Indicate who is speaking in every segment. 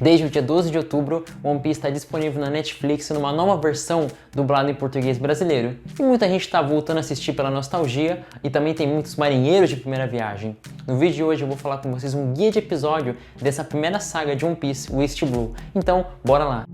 Speaker 1: Desde o dia 12 de outubro, One Piece está disponível na Netflix numa nova versão dublada em português brasileiro. E muita gente está voltando a assistir pela nostalgia e também tem muitos marinheiros de primeira viagem. No vídeo de hoje eu vou falar com vocês um guia de episódio dessa primeira saga de One Piece, o East Blue. Então, bora lá!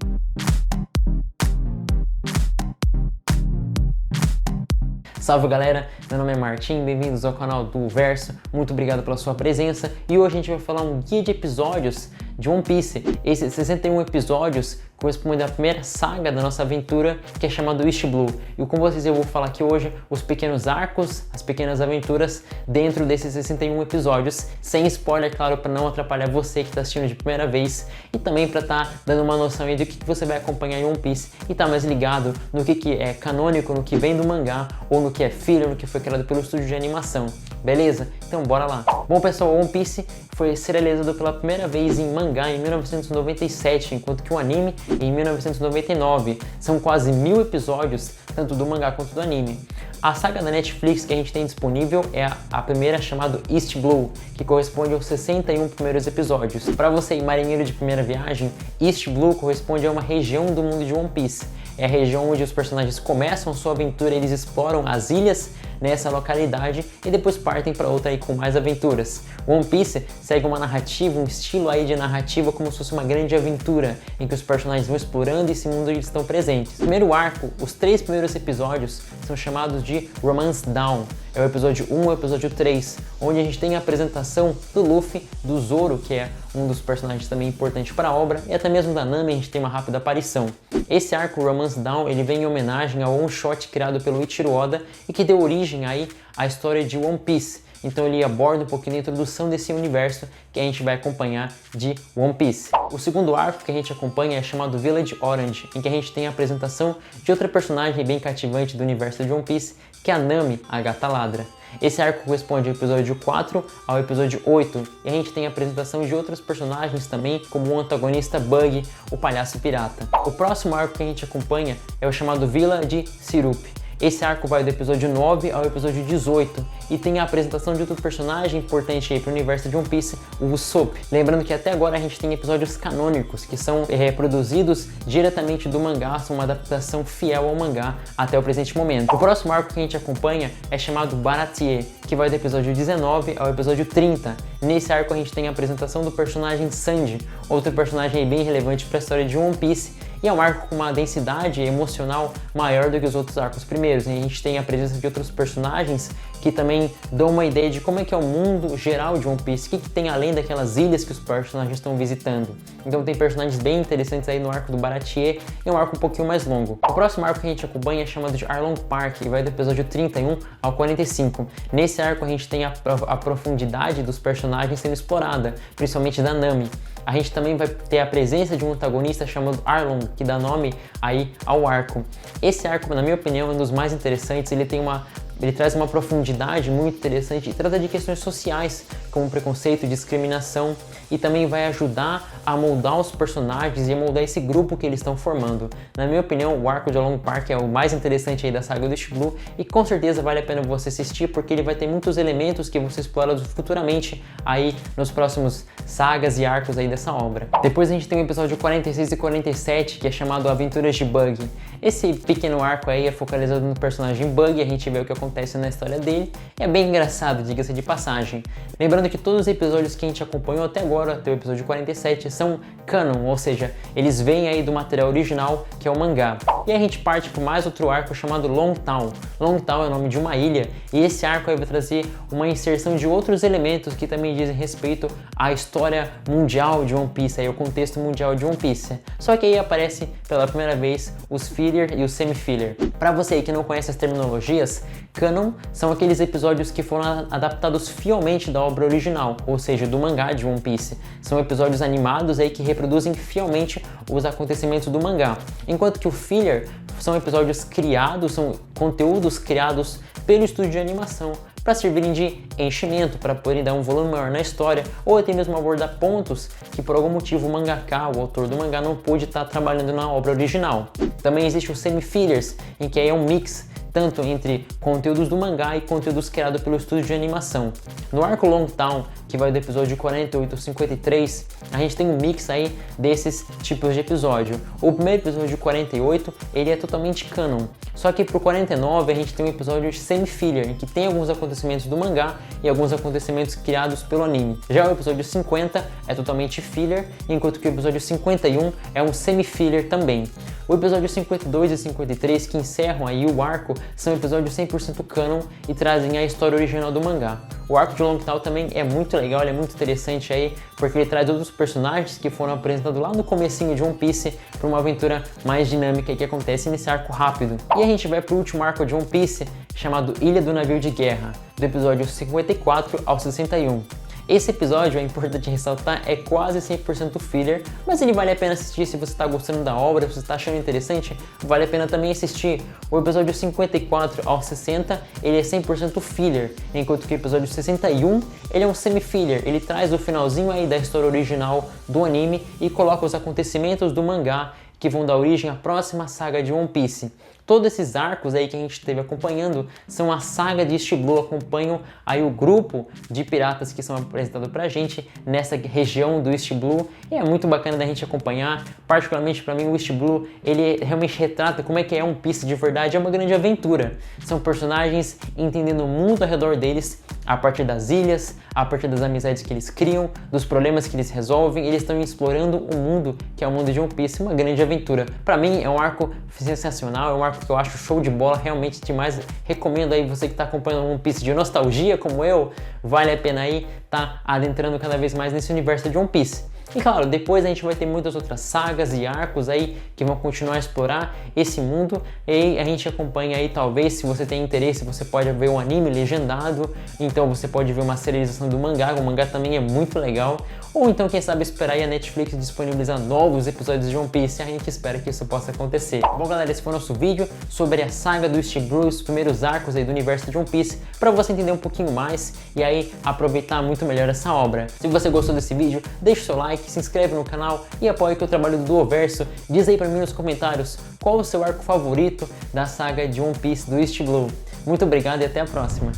Speaker 1: Salve galera, meu nome é Martin, bem-vindos ao canal do Verso, muito obrigado pela sua presença e hoje a gente vai falar um guia de episódios de One Piece. Esses 61 episódios correspondem à primeira saga da nossa aventura, que é chamado East Blue. E com vocês eu vou falar aqui hoje os pequenos arcos, as pequenas aventuras dentro desses 61 episódios, sem spoiler, claro, para não atrapalhar você que está assistindo de primeira vez e também para estar dando uma noção aí do que você vai acompanhar em One Piece e tá mais ligado no que é canônico, no que vem do mangá ou no que é filler, no que foi criado pelo estúdio de animação. Beleza? Então bora lá. Bom pessoal, One Piece foi serializado pela primeira vez em mangá em 1997, enquanto que o anime em 1999. São quase 1000 episódios, tanto do mangá quanto do anime. A saga da Netflix que a gente tem disponível é a primeira, chamada East Blue, que corresponde aos 61 primeiros episódios. Para você marinheiro de primeira viagem, East Blue corresponde a uma região do mundo de One Piece. É a região onde os personagens começam sua aventura, eles exploram as ilhas nessa localidade e depois partem para outra aí com mais aventuras. One Piece segue uma narrativa, um estilo aí de narrativa como se fosse uma grande aventura, em que os personagens vão explorando esse mundo onde eles estão presentes. Primeiro arco, os 3 primeiros episódios são chamados de Romance Dawn. É o episódio 1 e o episódio 3, onde a gente tem a apresentação do Luffy, do Zoro, que é um dos personagens também importantes para a obra, e até mesmo da Nami a gente tem uma rápida aparição. Esse arco Romance Dawn, ele vem em homenagem ao one shot criado pelo Eiichiro Oda e que deu origem aí à história de One Piece. Então ele aborda um pouquinho da introdução desse universo que a gente vai acompanhar de One Piece. O segundo arco que a gente acompanha é chamado Village Orange, em que a gente tem a apresentação de outra personagem bem cativante do universo de One Piece, que é a Nami, a Gata Ladra. Esse arco corresponde ao episódio 4 ao episódio 8, e a gente tem a apresentação de outros personagens também, como o antagonista Bug, o palhaço pirata. O próximo arco que a gente acompanha é o chamado Vila de Syrup. Esse arco vai do episódio 9 ao episódio 18 e tem a apresentação de outro personagem importante aí para o universo de One Piece, o Usopp. Lembrando que até agora a gente tem episódios canônicos que são reproduzidos diretamente do mangá, são uma adaptação fiel ao mangá até o presente momento. O próximo arco que a gente acompanha é chamado Baratie, que vai do episódio 19 ao episódio 30. Nesse arco a gente tem a apresentação do personagem Sanji, outro personagem bem relevante para a história de One Piece, e é um arco com uma densidade emocional maior do que os outros arcos primeiros. E a gente tem a presença de outros personagens que também dão uma ideia de como é que é o mundo geral de One Piece, o que tem além daquelas ilhas que os personagens estão visitando. Então tem personagens bem interessantes aí no arco do Baratie, e é um arco um pouquinho mais longo. O próximo arco que a gente acompanha é chamado de Arlong Park e vai do episódio 31 ao 45. Nesse arco a gente tem a profundidade dos personagens sendo explorada, principalmente da Nami. A gente também vai ter a presença de um antagonista chamado Arlong, que dá nome aí ao arco. Esse arco, na minha opinião, é um dos mais interessantes. Ele traz uma profundidade muito interessante e trata de questões sociais, como preconceito, discriminação, e também vai ajudar a moldar os personagens e a moldar esse grupo que eles estão formando. Na minha opinião, o arco de Arlong Park é o mais interessante aí da saga do East Blue e com certeza vale a pena você assistir, porque ele vai ter muitos elementos que vão ser explorados futuramente aí nos próximos sagas e arcos aí dessa obra. Depois a gente tem o episódio 46 e 47, que é chamado Aventuras de Bug. Esse pequeno arco aí é focalizado no personagem Bug, a gente vê o que acontece na história dele. É bem engraçado, diga-se de passagem. Lembrando que todos os episódios que a gente acompanhou até agora, até o episódio 47, são canon, ou seja, eles vêm aí do material original, que é o mangá. E aí a gente parte para mais outro arco chamado Long Town. Long Town é o nome de uma ilha, e esse arco aí vai trazer uma inserção de outros elementos que também dizem respeito à história mundial de One Piece, aí o contexto mundial de One Piece. Só que aí aparece pela primeira vez os filler e os semi-filler. Para você aí que não conhece as terminologias, canon são aqueles episódios que foram adaptados fielmente da obra original, ou seja, do mangá de One Piece. São episódios animados aí que reproduzem fielmente os acontecimentos do mangá. Enquanto que o filler são episódios criados, são conteúdos criados pelo estúdio de animação para servirem de enchimento, para poderem dar um volume maior na história, ou até mesmo abordar pontos que por algum motivo o mangaka, o autor do mangá, não pôde estar trabalhando na obra original. Também existe os semi-fillers, em que aí é um mix tanto entre conteúdos do mangá e conteúdos criados pelo estúdio de animação. No arco Longtown, que vai do episódio 48 ao 53, a gente tem um mix aí desses tipos de episódio. O primeiro episódio 48, ele é totalmente canon, só que pro 49 a gente tem um episódio semi-filler, em que tem alguns acontecimentos do mangá e alguns acontecimentos criados pelo anime. Já o episódio 50 é totalmente filler, enquanto que o episódio 51 é um semi-filler também. O episódio 52 e 53, que encerram aí o arco, são episódios 100% canon e trazem a história original do mangá. O arco de Longtown também é muito legal, ele é muito interessante aí, porque ele traz outros personagens que foram apresentados lá no comecinho de One Piece para uma aventura mais dinâmica que acontece nesse arco rápido. E a gente vai pro último arco de One Piece, chamado Ilha do Navio de Guerra, do episódio 54 ao 61. Esse episódio, é importante ressaltar, é quase 100% filler, mas ele vale a pena assistir se você está gostando da obra, se você está achando interessante, vale a pena também assistir. O episódio 54 ao 60, ele é 100% filler, enquanto que o episódio 61, ele é um semi-filler, ele traz o finalzinho aí da história original do anime e coloca os acontecimentos do mangá que vão dar origem à próxima saga de One Piece. Todos esses arcos aí que a gente esteve acompanhando são a saga de East Blue, acompanham aí o grupo de piratas que são apresentados pra gente nessa região do East Blue, e é muito bacana da gente acompanhar. Particularmente para mim o East Blue, ele realmente retrata como é que é One Piece de verdade, é uma grande aventura. São personagens entendendo o mundo ao redor deles, a partir das ilhas, a partir das amizades que eles criam, dos problemas que eles resolvem, eles estão explorando o mundo que é o mundo de One Piece, uma grande aventura. Para mim é um arco sensacional, é um arco que eu acho show de bola, realmente demais. Recomendo aí você que está acompanhando One Piece de nostalgia como eu, vale a pena aí tá adentrando cada vez mais nesse universo de One Piece. E claro, depois a gente vai ter muitas outras sagas e arcos aí que vão continuar a explorar esse mundo, e a gente acompanha aí, talvez, se você tem interesse, você pode ver um anime legendado, então você pode ver uma serialização do mangá, o mangá também é muito legal, ou então quem sabe esperar aí a Netflix disponibilizar novos episódios de One Piece, a gente espera que isso possa acontecer. Bom galera, esse foi o nosso vídeo sobre a saga do East Blue, os primeiros arcos aí do universo de One Piece, para você entender um pouquinho mais e aí aproveitar muito melhor essa obra. Se você gostou desse vídeo, deixa o seu like, se inscreve no canal e apoie o trabalho do Duoverso. Diz aí para mim nos comentários qual o seu arco favorito da saga de One Piece do East Blue. Muito obrigado e até a próxima!